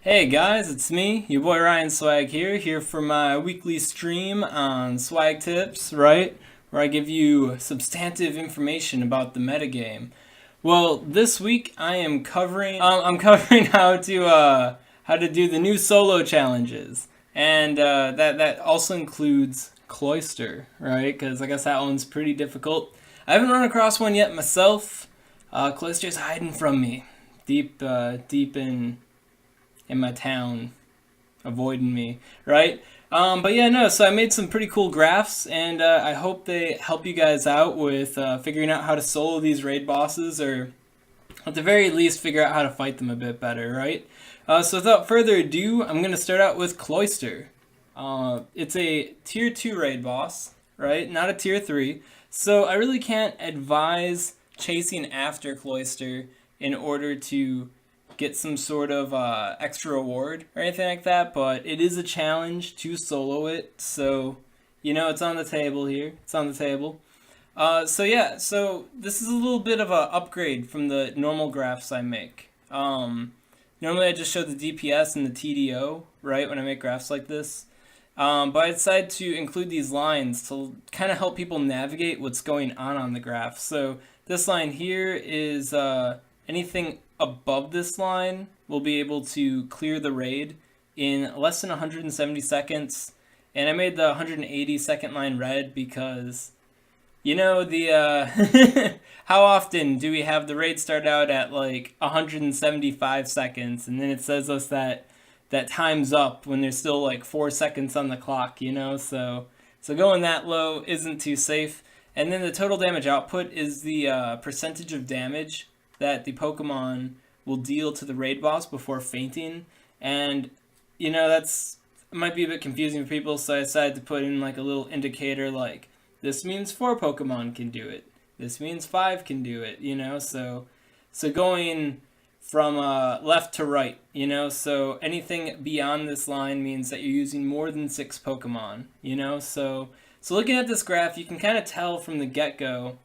Hey guys, it's me, your boy Ryan Swag here for my weekly stream on SwagTips, right? Where I give you substantive information about the metagame. Well, this week I am covering I'm covering how to do the new solo challenges. And that also includes Cloyster, right? Cuz I guess that one's pretty difficult. I haven't run across one yet myself. Cloyster's hiding from me. Deep in my town, avoiding me, right? But yeah, no, so I made some pretty cool graphs, and I hope they help you guys out with figuring out how to solo these raid bosses, or at the very least, figure out how to fight them a bit better, right? So without further ado, I'm going to start out with Cloyster. It's a tier 2 raid boss, right? Not a tier 3. So I really can't advise chasing after Cloyster in order to get some sort of extra reward or anything like that, but it is a challenge to solo it, so you know it's on the table here. It's on the table. So yeah, so this is a little bit of a upgrade from the normal graphs I make. Normally I just show the DPS and the TDO, right, when I make graphs like this. But I decided to include these lines to kind of help people navigate what's going on the graph. So this line here is anything above this line will be able to clear the raid in less than 170 seconds. And I made the 180 second line red because, you know, the how often do we have the raid start out at like 175 seconds and then it says us that time's up when there's still like 4 seconds on the clock, you know? So going that low isn't too safe. And then the total damage output is the percentage of damage that the Pokemon will deal to the raid boss before fainting. And, you know, that's might be a bit confusing for people, so I decided to put in like a little indicator like, this means 4 Pokemon can do it. This means 5 can do it, you know? So going from left to right, you know? So anything beyond this line means that you're using more than 6 Pokemon, you know? So looking at this graph, you can kind of tell from the get-go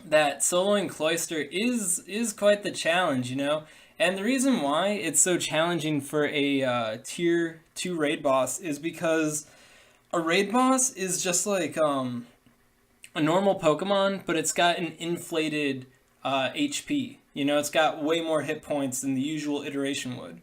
that soloing Cloyster is quite the challenge, you know? And the reason why it's so challenging for a tier 2 raid boss is because a raid boss is just like a normal Pokemon, but it's got an inflated HP. You know, it's got way more hit points than the usual iteration would.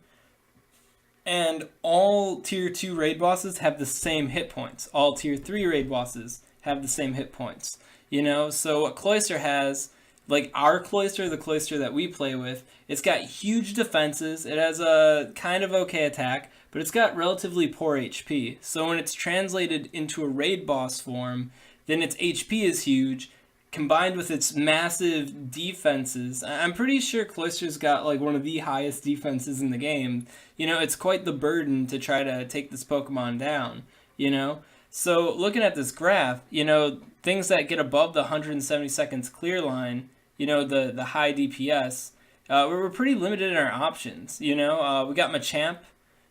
And all tier 2 raid bosses have the same hit points. All tier 3 raid bosses have the same hit points. You know, so what Cloyster has, like our Cloyster, the Cloyster that we play with, it's got huge defenses, it has a kind of okay attack, but it's got relatively poor HP. So when it's translated into a raid boss form, then its HP is huge, combined with its massive defenses. I'm pretty sure Cloyster's got like one of the highest defenses in the game. You know, it's quite the burden to try to take this Pokemon down, you know? So looking at this graph, you know, things that get above the 170 seconds clear line, you know, the high DPS, we're pretty limited in our options, you know. We got Machamp,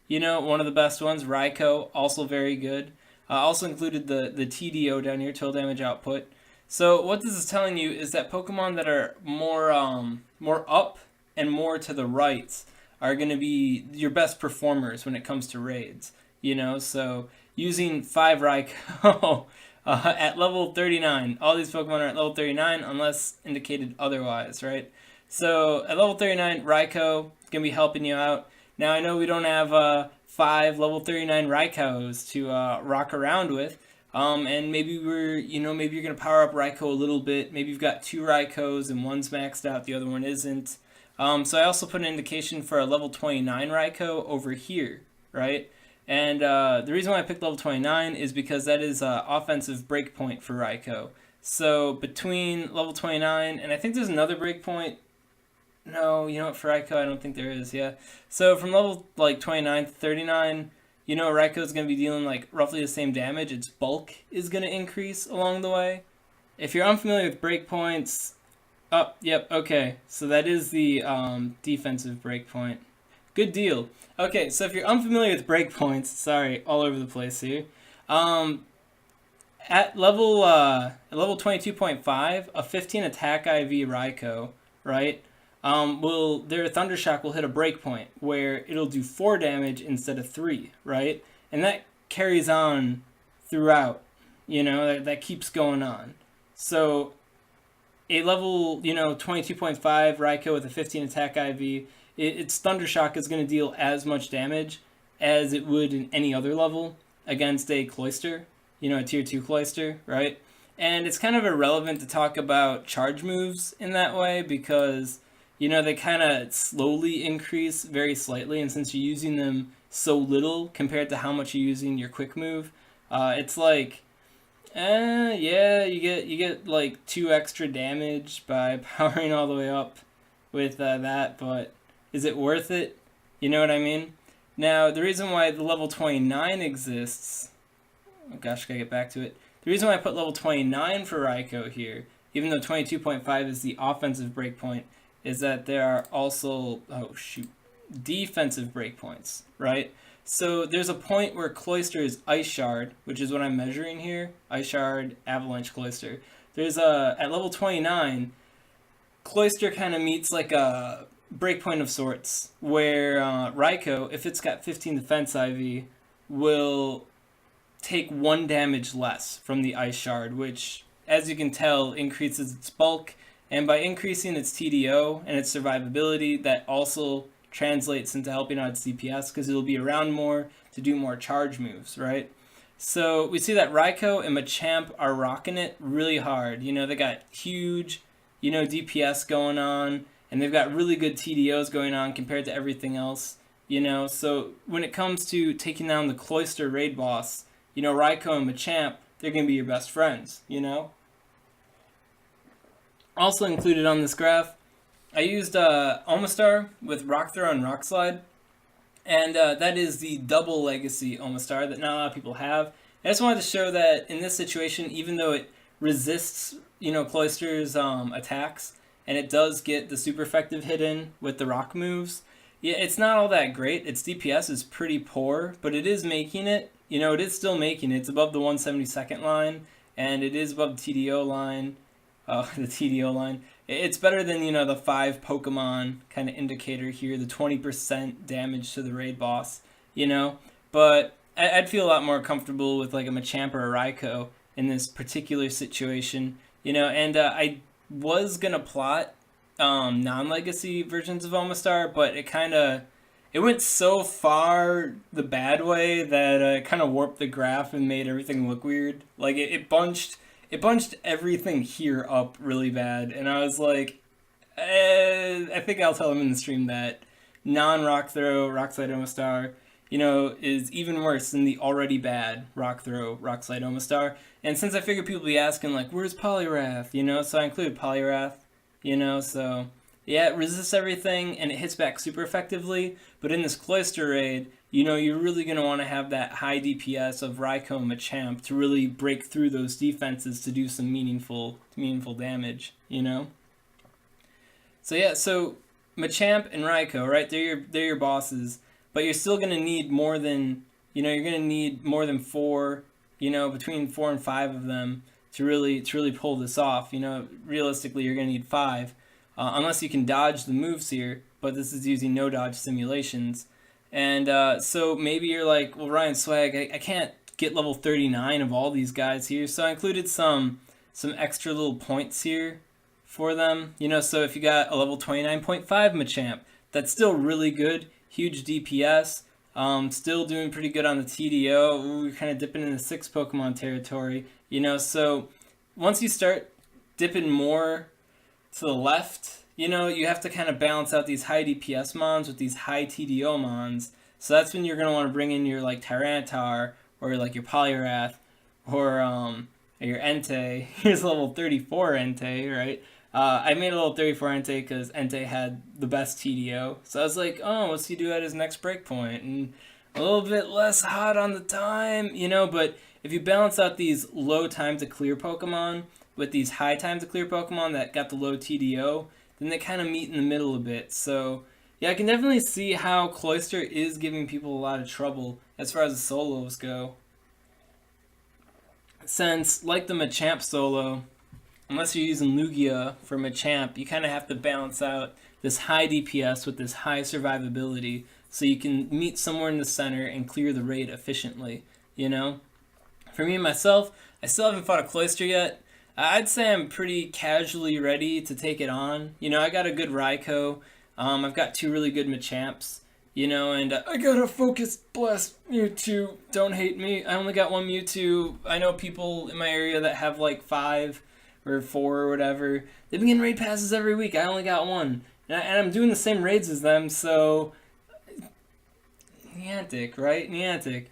you know, one of the best ones. Raikou, also very good. Also included the TDO down here, total damage output. So what this is telling you is that Pokemon that are more up and more to the right are going to be your best performers when it comes to raids, you know. So using 5 Raikou at level 39. All these Pokemon are at level 39 unless indicated otherwise, right? So at level 39, Raikou is going to be helping you out. Now I know we don't have 5 level 39 Raikous to rock around with. And maybe maybe you're going to power up Raikou a little bit. Maybe you've got 2 Raikous and one's maxed out, the other one isn't. So I also put an indication for a level 29 Raikou over here, right? And the reason why I picked level 29 is because that is offensive breakpoint for Raikou. So between level 29, and I think there's another breakpoint. No, you know what, for Raikou, I don't think there is, yeah. So from level like 29 to 39, you know, Raikou is going to be dealing like roughly the same damage. Its bulk is going to increase along the way. If you're unfamiliar with breakpoints, yep, okay. So that is the defensive breakpoint. Good deal. Okay, so if you're unfamiliar with breakpoints, sorry, all over the place here. At level 22.5, a 15 attack IV Raikou, right? their Thundershock will hit a breakpoint where it'll do 4 damage instead of 3, right? And that carries on throughout, that keeps going on. So a level, 22.5 Raikou with a 15 attack IV, its Thundershock is going to deal as much damage as it would in any other level against a Cloyster, a tier 2 Cloyster, right? And it's kind of irrelevant to talk about charge moves in that way because, they kind of slowly increase very slightly, and since you're using them so little compared to how much you're using your quick move, it's like, yeah, you get like 2 extra damage by powering all the way up with that, but is it worth it? You know what I mean? Now, the reason why the level 29 exists, oh gosh, gotta get back to it. The reason why I put level 29 for Raikou here, even though 22.5 is the offensive breakpoint, is that there are also, defensive breakpoints, right? So there's a point where Cloyster is Ice Shard, which is what I'm measuring here. Ice Shard, Avalanche Cloyster. There's at level 29, Cloyster kind of meets like a breakpoint of sorts, where Raikou, if it's got 15 defense IV, will take 1 damage less from the Ice Shard, which, as you can tell, increases its bulk, and by increasing its TDO and its survivability, that also translates into helping out its DPS, because it'll be around more to do more charge moves, right? So we see that Raikou and Machamp are rocking it really hard. They got huge, DPS going on, and they've got really good TDOs going on compared to everything else, So when it comes to taking down the Cloyster raid boss, Raikou and Machamp, they're going to be your best friends, Also included on this graph, I used Omastar with Rock Throw and Rock Slide, and that is the double legacy Omastar that not a lot of people have. I just wanted to show that in this situation, even though it resists, Cloyster's attacks, and it does get the super effective hit in with the rock moves, yeah, it's not all that great. Its DPS is pretty poor, but it is making it. It is still making it. It's above the 172nd line, and it is above the TDO line. The TDO line. It's better than, the 5 Pokemon kind of indicator here, the 20% damage to the raid boss, But I'd feel a lot more comfortable with like a Machamp or a Raikou in this particular situation, and I was going to plot non-legacy versions of Omastar, but it went so far the bad way that it kind of warped the graph and made everything look weird. Like it bunched everything here up really bad, and I was like, I think I'll tell him in the stream that non-Rock Throw, Rock Slide Omastar, is even worse than the already bad Rock Throw, Rock Slide Omastar. And since I figured people would be asking, like, where's Poliwrath, so I included Poliwrath, so yeah, it resists everything, and it hits back super effectively, but in this Cloyster raid, you're really going to want to have that high DPS of Raikou and Machamp to really break through those defenses to do some meaningful damage, So yeah, so Machamp and Raikou, right? They're your bosses, but you're still going to need more than, you're going to need more than 4, between 4 and 5 of them to really pull this off. Realistically, you're going to need 5, unless you can dodge the moves here, but this is using no dodge simulations. And so maybe you're like, well, Ryan Swag, I can't get level 39 of all these guys here. So I included some extra little points here for them. So if you got a level 29.5 Machamp, that's still really good. Huge DPS. Still doing pretty good on the TDO. Ooh, we're kind of dipping in the 6 Pokemon territory. So once you start dipping more to the left, you have to kind of balance out these high DPS mons with these high TDO mons. So that's when you're going to want to bring in your like Tyranitar or like your Poliwrath or your Entei. Here's a level 34 Entei, right? I made a level 34 Entei because Entei had the best TDO. So I was like, oh, what's he do at his next breakpoint? And a little bit less hot on the time, but if you balance out these low time to clear Pokemon with these high time to clear Pokemon that got the low TDO, then they kind of meet in the middle a bit. So yeah, I can definitely see how Cloyster is giving people a lot of trouble as far as the solos go. Since, like the Machamp solo, unless you're using Lugia for Machamp, you kind of have to balance out this high DPS with this high survivability, so you can meet somewhere in the center and clear the raid efficiently, you know? For me, myself, I still haven't fought a Cloyster yet. I'd say I'm pretty casually ready to take it on. You know, I got a good Raikou. I've got 2 really good Machamps. You know, and I got a Focus Blast Mewtwo. Don't hate me. I only got 1 Mewtwo. I know people in my area that have like 5 or 4 or whatever. They've been getting raid passes every week. I only got 1. And I'm doing the same raids as them, so... Niantic, right? Niantic.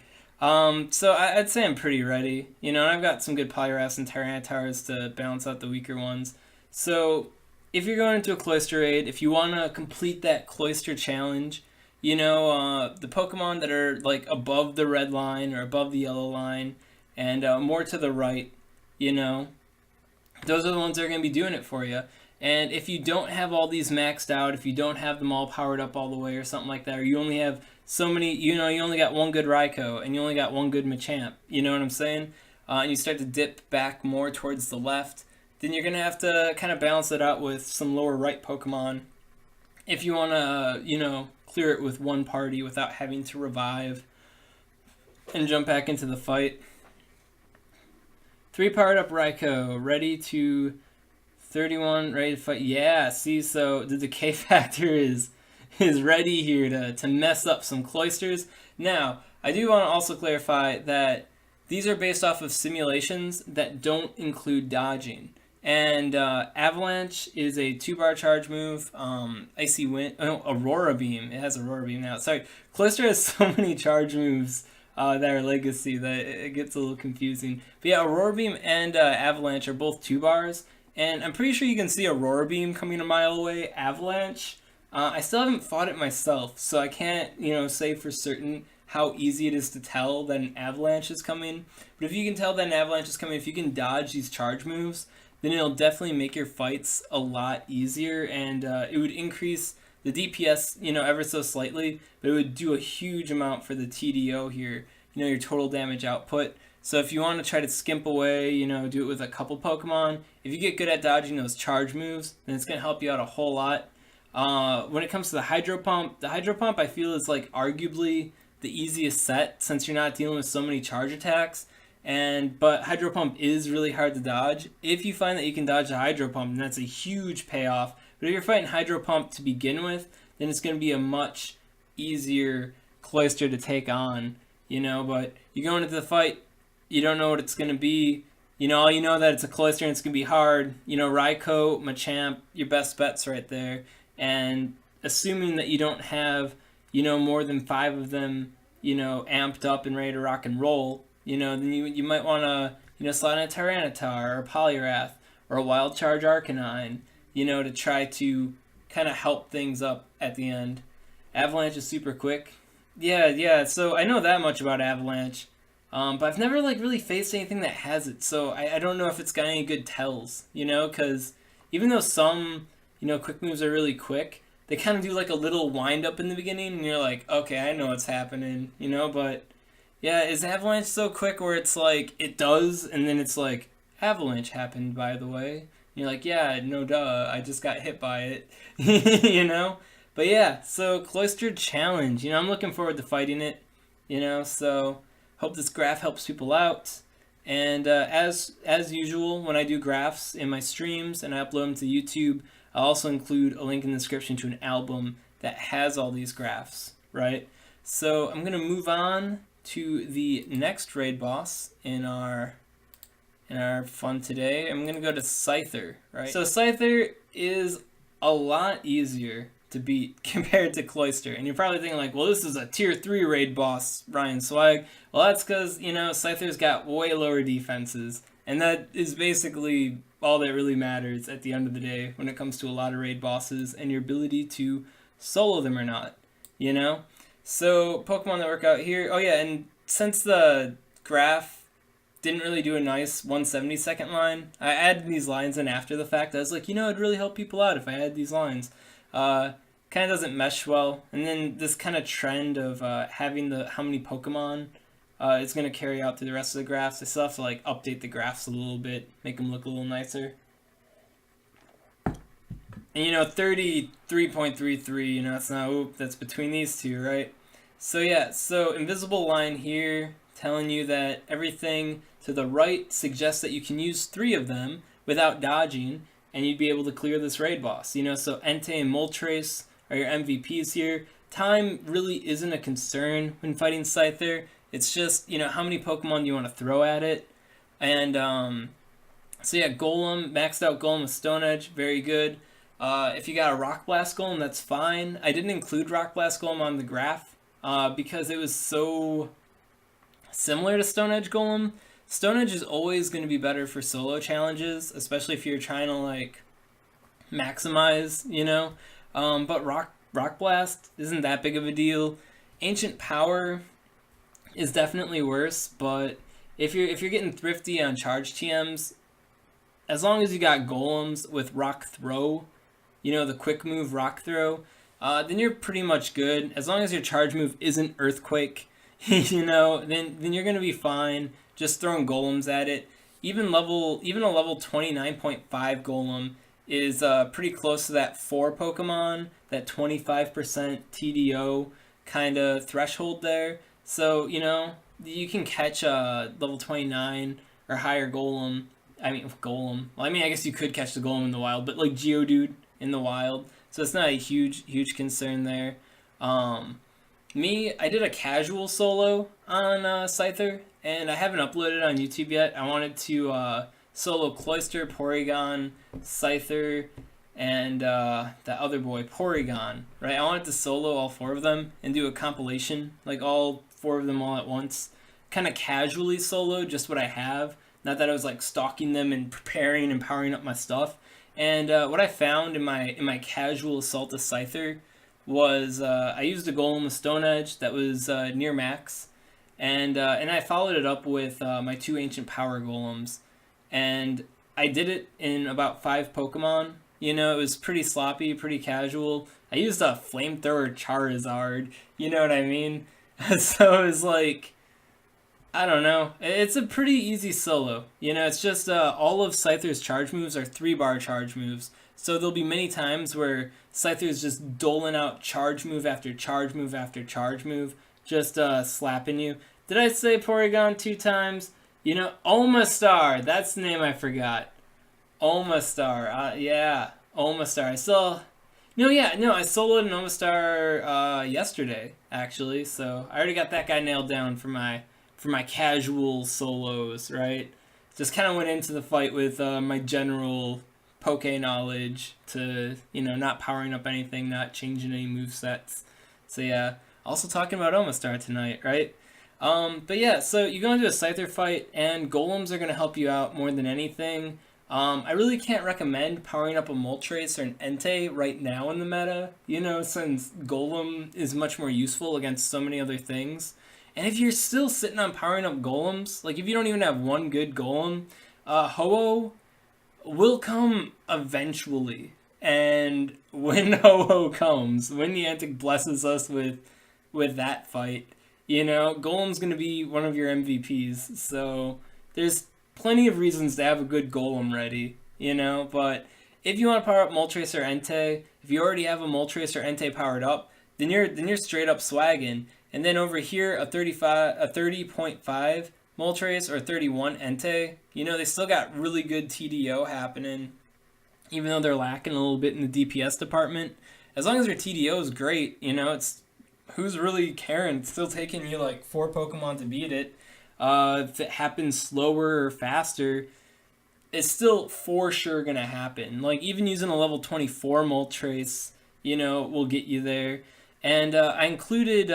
So I'd say I'm pretty ready. You know, and I've got some good Poliwraths and Tyrantars to balance out the weaker ones. So, if you're going into a Cloyster raid, if you want to complete that Cloyster challenge, you know, the Pokemon that are like above the red line or above the yellow line and more to the right, you know, those are the ones that are going to be doing it for you. And if you don't have all these maxed out, if you don't have them all powered up all the way or something like that, or you only have so many, you know, you only got 1 good Raikou and you only got 1 good Machamp, you know what I'm saying? And you start to dip back more towards the left, then you're going to have to kind of balance it out with some lower right Pokemon if you want to, you know, clear it with 1 party without having to revive and jump back into the fight. 3 powered up Raikou, ready to 31, ready to fight. Yeah, see, so the decay factor is ready here to mess up some Cloysters. Now, I do want to also clarify that these are based off of simulations that don't include dodging. And Avalanche is a 2-bar charge move. Icy Wind, Aurora Beam. It has Aurora Beam now. Sorry, Cloyster has so many charge moves that are Legacy that it gets a little confusing. But yeah, Aurora Beam and Avalanche are both 2 bars. And I'm pretty sure you can see Aurora Beam coming a mile away. Avalanche, I still haven't fought it myself, so I can't, you know, say for certain how easy it is to tell that an Avalanche is coming. But if you can tell that an Avalanche is coming, if you can dodge these charge moves, then it'll definitely make your fights a lot easier, and it would increase the DPS, you know, ever so slightly, but it would do a huge amount for the TDO here, you know, your total damage output. So if you want to try to skimp away, you know, do it with a couple Pokemon, if you get good at dodging those charge moves, then it's going to help you out a whole lot. When it comes to the Hydro Pump I feel is like arguably the easiest set since you're not dealing with so many charge attacks. But Hydro Pump is really hard to dodge. If you find that you can dodge a Hydro Pump, then that's a huge payoff. But if you're fighting Hydro Pump to begin with, then it's going to be a much easier Cloyster to take on, you know. But you go into the fight, you don't know what it's going to be. You know, all you know that it's a Cloyster and it's going to be hard. You know, Raikou, Machamp, your best bets right there. And assuming that you don't have, you know, more than 5 of them, you know, amped up and ready to rock and roll, you know, then you might want to, you know, slide in a Tyranitar or a Poliwrath or a Wild Charge Arcanine, you know, to try to kind of help things up at the end. Avalanche is super quick. Yeah, so I know that much about Avalanche, but I've never, like, really faced anything that has it, so I don't know if it's got any good tells, you know, because even though some, you know, quick moves are really quick, they kind of do, like, a little wind-up in the beginning, and you're like, okay, I know what's happening, you know, but... Yeah, is Avalanche so quick where it's like, it does, and then it's like, Avalanche happened, by the way. And you're like, yeah, no duh, I just got hit by it, you know? But yeah, so Cloyster Challenge, you know, I'm looking forward to fighting it, you know, so hope this graph helps people out. And as usual, when I do graphs in my streams and I upload them to YouTube, I'll also include a link in the description to an album that has all these graphs, right? So I'm going to move on to the next raid boss in our fun today. I'm gonna go to Scyther, right? So Scyther is a lot easier to beat compared to Cloyster, and you're probably thinking like, well, this is a tier 3 raid boss, Ryan Swag. Well, that's because, you know, Scyther's got way lower defenses, and that is basically all that really matters at the end of the day when it comes to a lot of raid bosses and your ability to solo them or not, you know? So, Pokemon that work out here. Oh yeah, and since the graph didn't really do a nice 170-second line, I added these lines in after the fact. I was like, you know, it'd really help people out if I had these lines. Kind of doesn't mesh well. And then this kind of trend of having how many Pokemon is going to carry out through the rest of the graphs. I still have to like update the graphs a little bit, make them look a little nicer. And 33.33, it's not, oop, that's between these two, right? So yeah, so invisible line here telling you that everything to the right suggests that you can use 3 of them without dodging, and you'd be able to clear this raid boss. So Entei and Moltres are your MVPs here. Time really isn't a concern when fighting Scyther. It's just, how many Pokemon you want to throw at it. And, so yeah, Golem, maxed out Golem with Stone Edge, very good. If you got a Rock Blast Golem, that's fine. I didn't include Rock Blast Golem on the graph because it was so similar to Stone Edge Golem. Stone Edge is always going to be better for solo challenges, especially if you're trying to like maximize, but Rock Blast isn't that big of a deal. Ancient Power is definitely worse, but if you're getting thrifty on charge TMs, as long as you got Golems with Rock Throw, the quick move Rock Throw, then you're pretty much good. As long as your charge move isn't Earthquake, then you're gonna be fine. Just throwing Golems at it. Even a level 29.5 Golem is pretty close to that 4 Pokemon, that 25% TDO kind of threshold there. So you can catch a level 29 or higher Golem. Golem. Well, I guess you could catch the Golem in the wild, but like Geodude in the wild. So it's not a huge concern there. I did a casual solo on Scyther, and I haven't uploaded on YouTube yet. I wanted to solo Cloyster, Porygon, Scyther, and that other boy, Porygon, right? I wanted to solo all 4 of them and do a compilation, like all 4 of them all at once. Kind of casually solo, just what I have. Not that I was like stalking them and preparing and powering up my stuff. And what I found in my casual assault to Scyther was I used a Golem with Stone Edge that was near max, and I followed it up with my 2 Ancient Power Golems, and I did it in about 5 Pokemon. It was pretty sloppy, pretty casual. I used a Flamethrower Charizard. You know what I mean? So it was like, I don't know. It's a pretty easy solo. It's just all of Scyther's charge moves are 3-bar charge moves. So there'll be many times where Scyther's just doling out charge move after charge move after charge move, just slapping you. Did I say Porygon 2 times? Omastar. That's the name I forgot. Omastar. Yeah, Omastar. I soloed an Omastar yesterday, actually. So I already got that guy nailed down for my casual solos, right? Just kind of went into the fight with my general Poke knowledge to, not powering up anything, not changing any movesets. So yeah, also talking about Omastar tonight, right? But yeah, so you go into a Scyther fight, and Golems are going to help you out more than anything. I really can't recommend powering up a Moltres or an Entei right now in the meta, since Golem is much more useful against so many other things. And if you're still sitting on powering up Golems, like if you don't even have one good Golem, Ho-Oh will come eventually. And when Ho-Oh comes, when Niantic blesses us with that fight, Golem's going to be one of your MVPs. So there's plenty of reasons to have a good Golem ready, but if you want to power up Moltres or Entei, if you already have a Moltres or Entei powered up, then you're straight up swagging. And then over here, a 30.5 Moltres or 31 Entei, they still got really good TDO happening, even though they're lacking a little bit in the DPS department. As long as your TDO is great, it's who's really caring? It's still taking you like 4 Pokemon to beat it. If it happens slower or faster, it's still for sure gonna happen. Like even using a level 24 Moltres, will get you there. And I included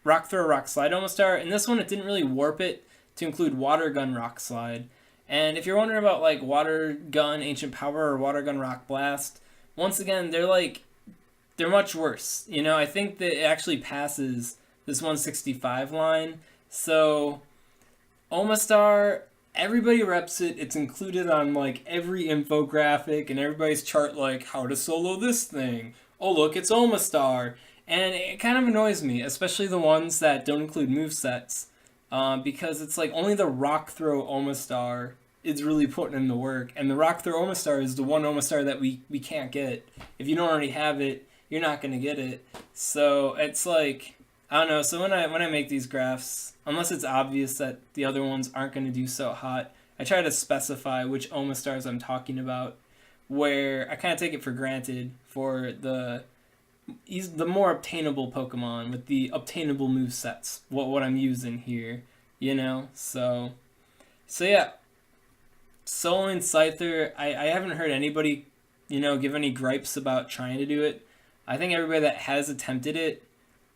Rock Throw, Rock Slide Omastar. And this one, it didn't really warp it to include Water Gun, Rock Slide. And if you're wondering about like Water Gun, Ancient Power, or Water Gun, Rock Blast, once again, they're much worse. I think that it actually passes this 165 line. So Omastar, everybody reps it. It's included on like every infographic and everybody's chart, like how to solo this thing. Oh look, it's Omastar. And it kind of annoys me, especially the ones that don't include movesets, because it's like only the Rock Throw Omastar is really putting in the work. And the Rock Throw Omastar is the one Omastar that we can't get. If you don't already have it, you're not going to get it. So it's like, I don't know. So when I make these graphs, unless it's obvious that the other ones aren't going to do so hot, I try to specify which Omastars I'm talking about, where I kind of take it for granted for the more obtainable Pokemon with the obtainable movesets, what I'm using here, you know? So yeah, soloing Scyther, I haven't heard anybody, give any gripes about trying to do it. I think everybody that has attempted it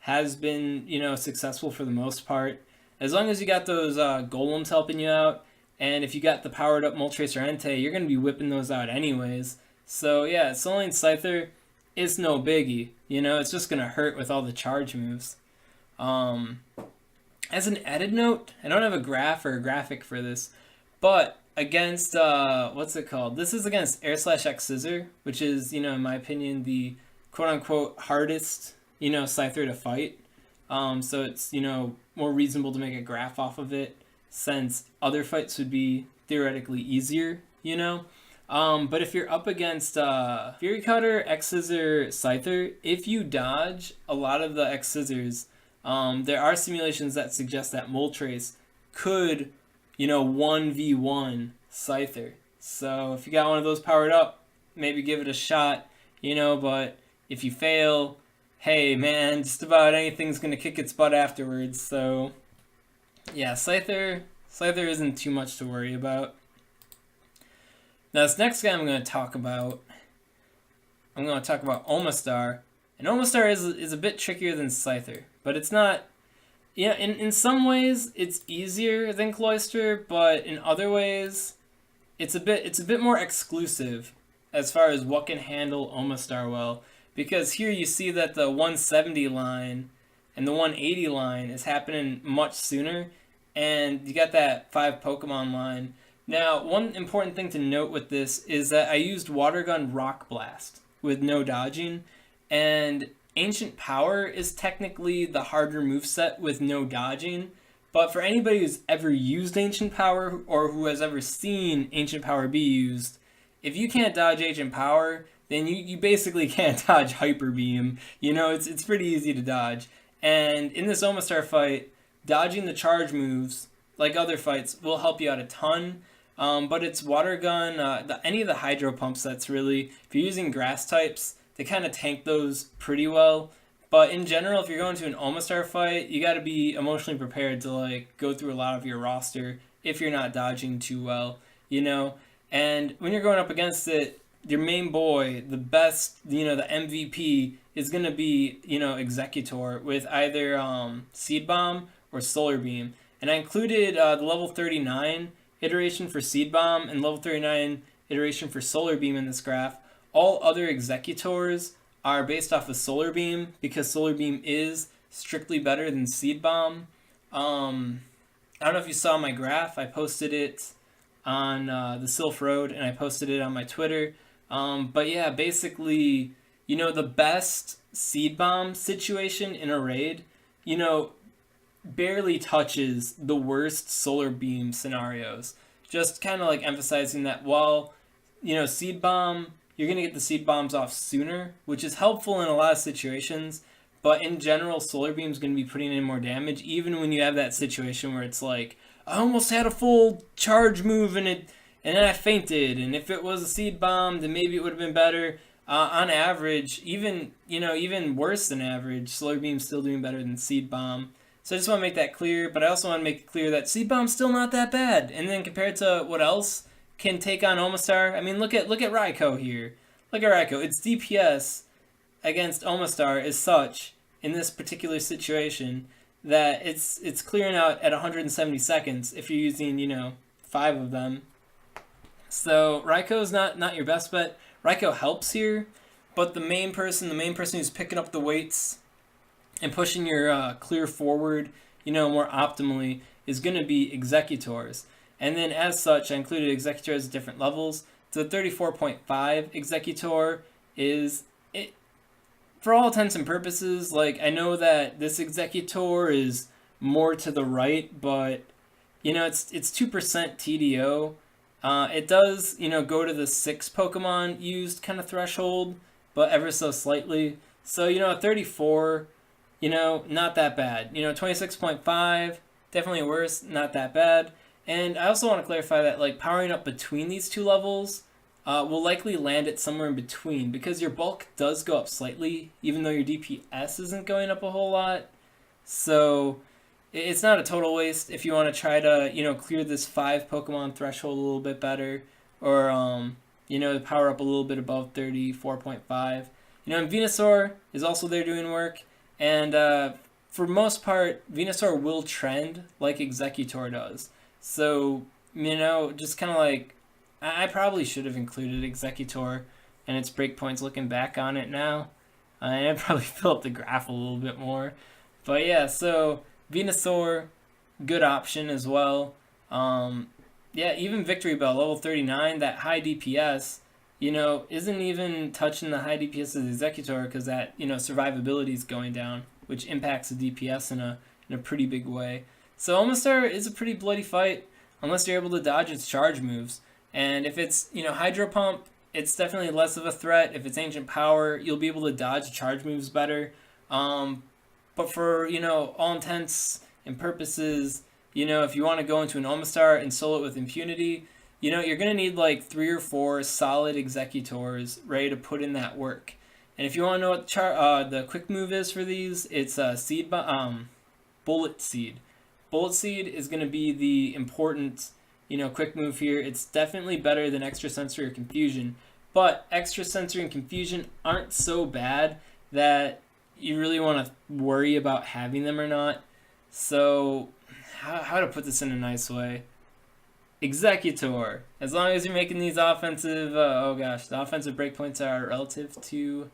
has been, successful for the most part. As long as you got those golems helping you out, and if you got the powered up Moltres or Entei, you're going to be whipping those out anyways. So yeah, soloing Scyther, it's no biggie. It's just going to hurt with all the charge moves. As an added note, I don't have a graph or a graphic for this, but against, what's it called? This is against Air/X Scyther, which is, in my opinion, the quote-unquote hardest, Scyther to fight. So it's, more reasonable to make a graph off of it, since other fights would be theoretically easier, But if you're up against Fury Cutter, X Scissor, Scyther, if you dodge a lot of the X Scissors, there are simulations that suggest that Moltres could, 1v1 Scyther. So if you got one of those powered up, maybe give it a shot, but if you fail, hey man, just about anything's going to kick its butt afterwards. So yeah, Scyther isn't too much to worry about. Now this next guy I'm going to talk about Omastar. And Omastar is a bit trickier than Scyther, but it's not, in some ways it's easier than Cloyster, but in other ways it's a bit more exclusive as far as what can handle Omastar well, because here you see that the 170 line and the 180 line is happening much sooner, and you got that 5 Pokemon line. Now, one important thing to note with this is that I used Water Gun Rock Blast with no dodging, and Ancient Power is technically the harder moveset with no dodging, but for anybody who's ever used Ancient Power or who has ever seen Ancient Power be used, if you can't dodge Ancient Power, then you basically can't dodge Hyper Beam. It's pretty easy to dodge. And in this Omastar fight, dodging the charge moves, like other fights, will help you out a ton. But it's Water Gun, any of the Hydro Pump sets really. If you're using grass types, they kind of tank those pretty well. But in general, if you're going to an Omastar fight, you got to be emotionally prepared to go through a lot of your roster if you're not dodging too well, And when you're going up against it, your main boy, the best, the MVP is going to be, Executor with either Seed Bomb or Solar Beam. And I included the level 39 iteration for Seed Bomb and level 39 iteration for Solar Beam in this graph. All other Executors are based off of Solar Beam because Solar Beam is strictly better than Seed Bomb. I don't know if you saw my graph. I posted it on the Sylph Road and I posted it on my Twitter. But yeah, basically, the best Seed Bomb situation in a raid, barely touches the worst Solar Beam scenarios. Just kind of emphasizing that while, Seed Bomb, you're going to get the Seed Bombs off sooner, which is helpful in a lot of situations, but in general, Solar Beam's going to be putting in more damage, even when you have that situation where it's I almost had a full charge move and then I fainted, and if it was a Seed Bomb, then maybe it would have been better. On average, even worse than average, Solar Beam's still doing better than Seed Bomb. So I just want to make that clear, but I also want to make it clear that Seed Bomb's still not that bad. And then compared to what else can take on Omastar, I mean, look at Raikou here. Look at Raikou. Its DPS against Omastar is such in this particular situation that it's clearing out at 170 seconds if you're using 5 of them. So Raikou's not your best bet. Raikou helps here, but the main person who's picking up the weights and pushing your clear forward, more optimally, is going to be Executors. And then as such, I included Executors at different levels. So the 34.5 Executor is, for all intents and purposes, I know that this Executor is more to the right, but, it's 2% TDO. It does, go to the 6 Pokemon used kind of threshold, but ever so slightly. So, 34, not that bad. 26.5, definitely worse, not that bad. And I also want to clarify that, like, powering up between these two levels will likely land it somewhere in between, because your bulk does go up slightly, even though your DPS isn't going up a whole lot. So it's not a total waste if you want to try to, clear this 5 Pokemon threshold a little bit better, or, power up a little bit above 34.5. And Venusaur is also there doing work, and for most part, Venusaur will trend like Exeggutor does. So, just kind of like, I probably should have included Exeggutor and its breakpoints looking back on it now. And I'd probably fill up the graph a little bit more. But yeah, so Venusaur, good option as well. Even Victory Bell, level 39, that high DPS, isn't even touching the high DPS of the Exeggutor, because that, survivability is going down, which impacts the DPS in a pretty big way. So Omastar is a pretty bloody fight, unless you're able to dodge its charge moves. And if it's, Hydro Pump, it's definitely less of a threat. If it's Ancient Power, you'll be able to dodge charge moves better. But for, all intents and purposes, if you want to go into an Omastar and solo it with impunity, you're going to need like 3 or 4 solid Exeggutors ready to put in that work. And if you want to know what the quick move is for these, it's Bullet Seed. Bullet Seed is going to be the important, quick move here. It's definitely better than Extra Sensory or Confusion, but Extra Sensory and Confusion aren't so bad that you really want to worry about having them or not. So, how to put this in a nice way? Exeggutor. As long as you're making these offensive, the offensive breakpoints are relative to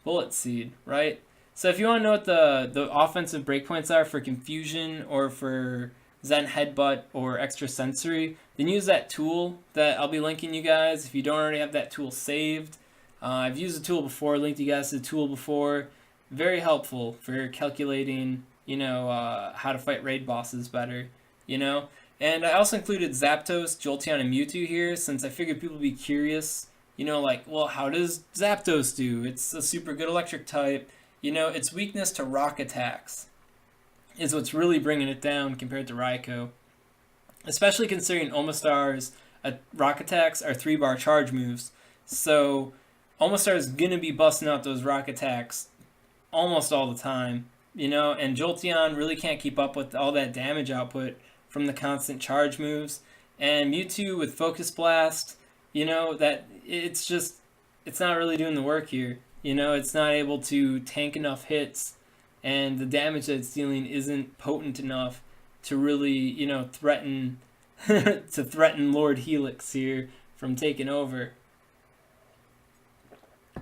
Bullet Seed, right? So if you want to know what the offensive breakpoints are for Confusion or for Zen Headbutt or Extra Sensory, then use that tool that I'll be linking you guys if you don't already have that tool saved. I've used the tool before, linked you guys to the tool before. Very helpful for calculating, how to fight raid bosses better, And I also included Zapdos, Jolteon, and Mewtwo here, since I figured people would be curious, well, how does Zapdos do? It's a super good electric type. Its weakness to rock attacks is what's really bringing it down compared to Raikou. Especially considering Omastar's rock attacks are 3-bar charge moves. So Omastar is going to be busting out those rock attacks almost all the time. And Jolteon really can't keep up with all that damage output from the constant charge moves. And Mewtwo with Focus Blast, that it's not really doing the work here. It's not able to tank enough hits, and the damage that it's dealing isn't potent enough to really, threaten Lord Helix here from taking over.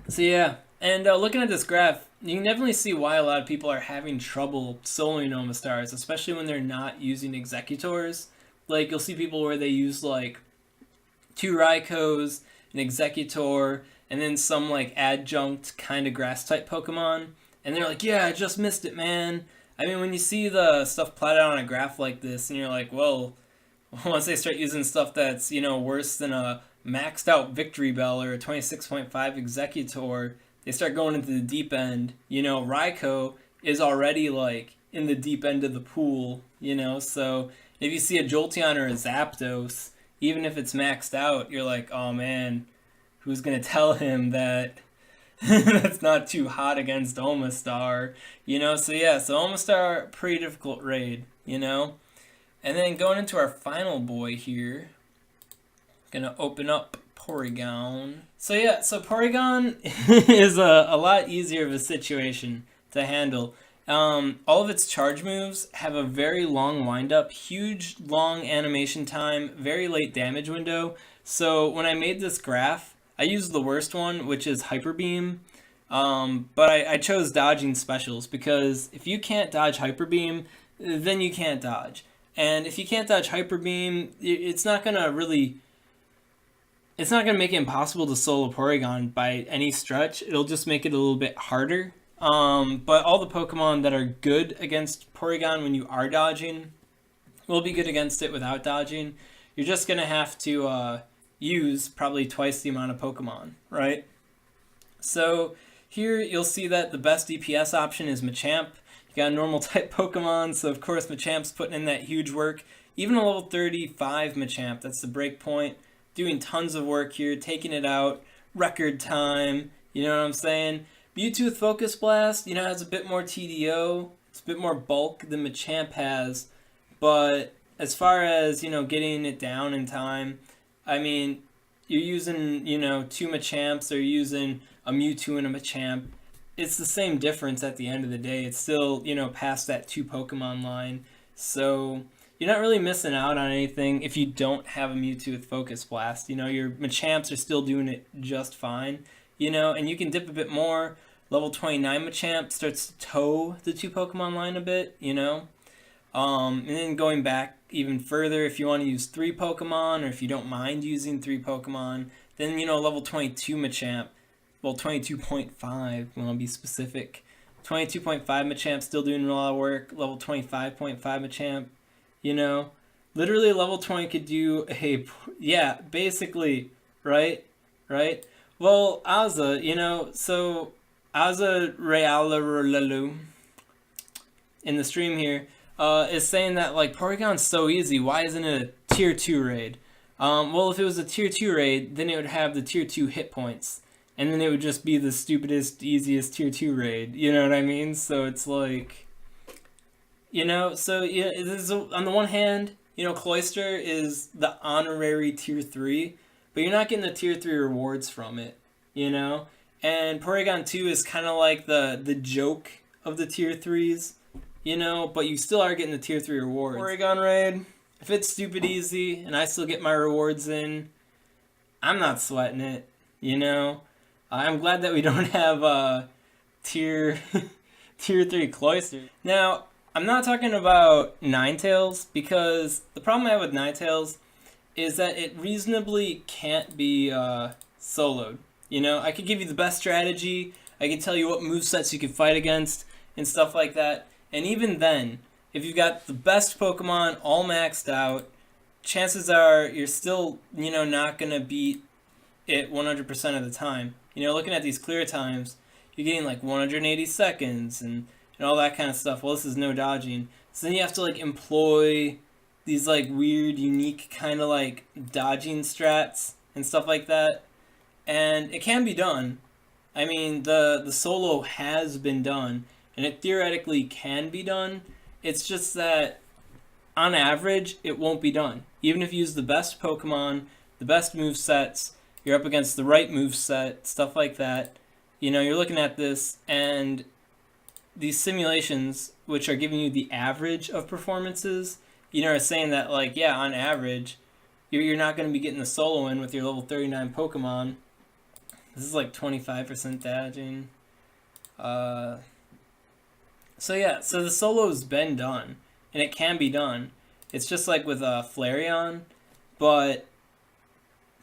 So yeah, and looking at this graph, you can definitely see why a lot of people are having trouble soloing Omastars, especially when they're not using Exeggutors. Like, you'll see people where they use like 2 Raikous, an Exeggutor, and then some like adjunct kind of grass type Pokemon, and they're like, yeah, I just missed it, man. I mean, when you see the stuff plotted out on a graph like this, and you're like, well, once they start using stuff that's, worse than a maxed out Victory Bell or a 26.5 Exeggutor, they start going into the deep end. Raikou is already like in the deep end of the pool, so if you see a Jolteon or a Zapdos, even if it's maxed out, you're like, oh man, who's going to tell him that that's not too hot against Omastar, So yeah, so Omastar, pretty difficult raid, And then going into our final boy here, going to open up Porygon. So yeah, so Porygon is a lot easier of a situation to handle. All of its charge moves have a very long windup, huge long animation time, very late damage window. So when I made this graph, I used the worst one, which is Hyper Beam. But I chose dodging specials, because if you can't dodge Hyper Beam, then you can't dodge. And if you can't dodge Hyper Beam, it's not going to make it impossible to solo Porygon by any stretch. It'll just make it a little bit harder. But all the Pokemon that are good against Porygon when you are dodging will be good against it without dodging. you're just going to have to use probably twice the amount of Pokemon, right? So here you'll see that the best DPS option is Machamp. You got a normal type Pokemon, so of course Machamp's putting in that huge work. Even a level 35 Machamp, that's the break point, doing tons of work here, taking it out, record time, you know what I'm saying? Mewtwo with Focus Blast, has a bit more TDO, it's a bit more bulk than Machamp has, but as far as, getting it down in time, I mean, you're using, 2 Machamps, or you're using a Mewtwo and a Machamp. It's the same difference at the end of the day. It's still, past that 2 Pokemon line. So you're not really missing out on anything if you don't have a Mewtwo with Focus Blast. Your Machamps are still doing it just fine, and you can dip a bit more. Level 29 Machamp starts to toe the 2 Pokemon line a bit, and then going back even further, if you want to use 3 Pokemon, or if you don't mind using 3 Pokemon, then, level 22 Machamp, well, 22.5, I'll be specific. 22.5 Machamp still doing a lot of work. Level 25.5 Machamp, literally level 20 could do basically, right? Well, so Unreliability in the stream here is saying that, like, Porygon's so easy, why isn't it a tier 2 raid? Well, if it was a tier 2 raid, then it would have the tier 2 hit points, and then it would just be the stupidest, easiest tier 2 raid, you know what I mean? So it's like, so yeah, on the one hand, Cloyster is the honorary tier 3, but you're not getting the tier 3 rewards from it, and Porygon 2 is kind of like the joke of the tier 3s, but you still are getting the tier 3 rewards. Porygon raid, if it's stupid easy and I still get my rewards in, I'm not sweating it, I'm glad that we don't have tier 3 Cloyster. Now, I'm not talking about Ninetales, because the problem I have with Ninetales is that it reasonably can't be soloed. I could give you the best strategy, I could tell you what movesets you can fight against, and stuff like that. And even then, if you've got the best Pokemon all maxed out, chances are you're still, not going to beat it 100% of the time. Looking at these clear times, you're getting like 180 seconds and all that kind of stuff. Well, this is no dodging. So then you have to, like, employ these, like, weird, unique kind of, like, dodging strats and stuff like that. And it can be done. I mean, the solo has been done, and it theoretically can be done. It's just that, on average, it won't be done. Even if you use the best Pokemon, the best movesets, you're up against the right moveset, stuff like that. You're looking at this, and these simulations, which are giving you the average of performances, are saying that, like, yeah, on average, you're not going to be getting the solo in with your level 39 Pokemon. This is like 25% dodging. So yeah, so the solo's been done, and it can be done. It's just like with Flareon, but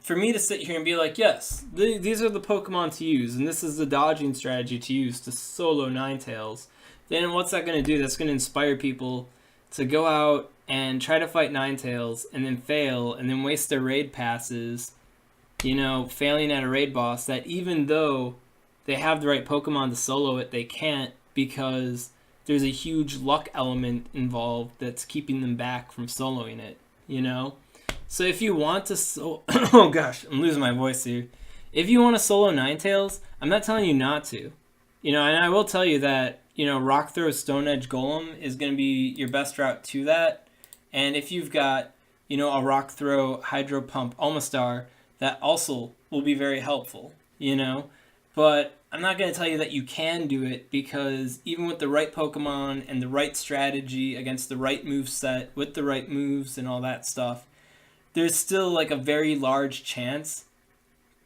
for me to sit here and be like, yes, these are the Pokemon to use, and this is the dodging strategy to use to solo Ninetales, then what's that going to do? That's going to inspire people to go out and try to fight Ninetales, and then fail, and then waste their raid passes, failing at a raid boss that, even though they have the right Pokemon to solo it, they can't, because there's a huge luck element involved that's keeping them back from soloing it, So if you want to oh gosh, I'm losing my voice here. If you want to solo Ninetales, I'm not telling you not to. And I will tell you that, Rock Throw Stone Edge Golem is going to be your best route to that. And if you've got, a Rock Throw Hydro Pump Omastar, that also will be very helpful, But I'm not going to tell you that you can do it, because even with the right Pokemon and the right strategy against the right moveset, with the right moves and all that stuff, there's still, like, a very large chance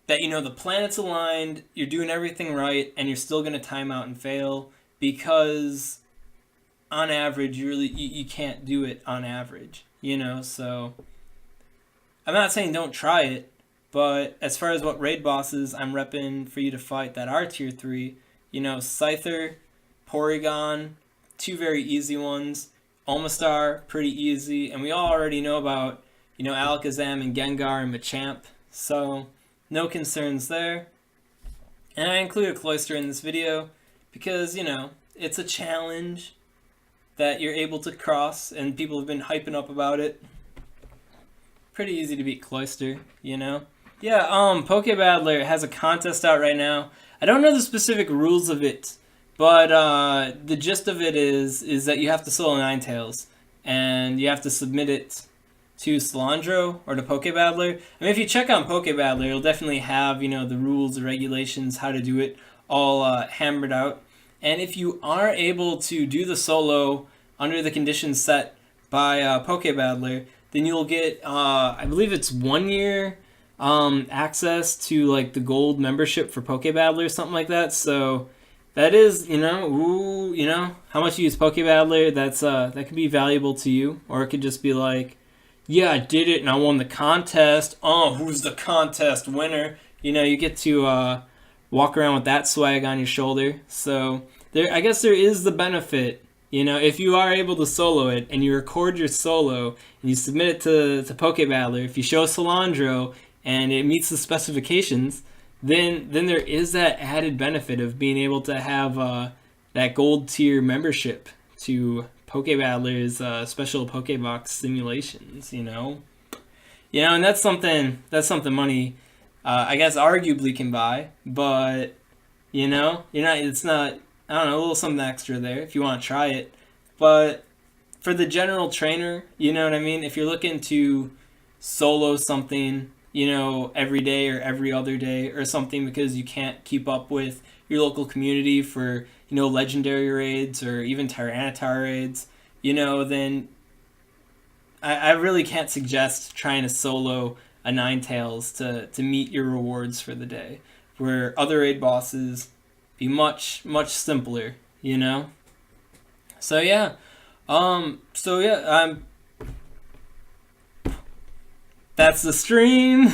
that, the planets aligned, you're doing everything right, and you're still going to time out and fail, because on average, you can't do it on average, so I'm not saying don't try it, but as far as what raid bosses I'm repping for you to fight that are tier 3, Scyther, Porygon, 2 very easy ones, Omastar, pretty easy, and we all already know about you know, Alakazam and Gengar and Machamp, so no concerns there. And I included Cloyster in this video because, you know, it's a challenge that you're able to cross, and people have been hyping up about it. Pretty easy to beat Cloyster, you know? Yeah, Pokebattler has a contest out right now. I don't know the specific rules of it, but the gist of it is that you have to solo Ninetales, and you have to submit it to Salandro or to Pokebattler. I mean, if you check on Pokebattler, it'll definitely have, you know, the rules, the regulations, how to do it all hammered out. And if you are able to do the solo under the conditions set by Pokebattler, then you'll get, I believe it's 1 year access to like the gold membership for Pokebattler or something like that. So that is, you know, how much you use Pokebattler, that's that could be valuable to you, or it could just be like, yeah, I did it and I won the contest. Oh, who's the contest winner? You know, you get to walk around with that swag on your shoulder. So there, I guess there is the benefit. You know, if you are able to solo it and you record your solo and you submit it to Pokebattler, if you show Salandro and it meets the specifications, then there is that added benefit of being able to have that gold tier membership to Pokebattler's special Pokebox simulations. You know, and that's something money, I guess, arguably can buy, but you know, it's not. I don't know, a little something extra there if you want to try it. But for the general trainer, you know what I mean? If you're looking to solo something, you know, every day or every other day or something because you can't keep up with your local community for, you know, legendary raids or even Tyranitar raids, you know, then I really can't suggest trying to solo a Ninetales to meet your rewards for the day, where other raid bosses be much simpler, you know. So yeah, that's the stream.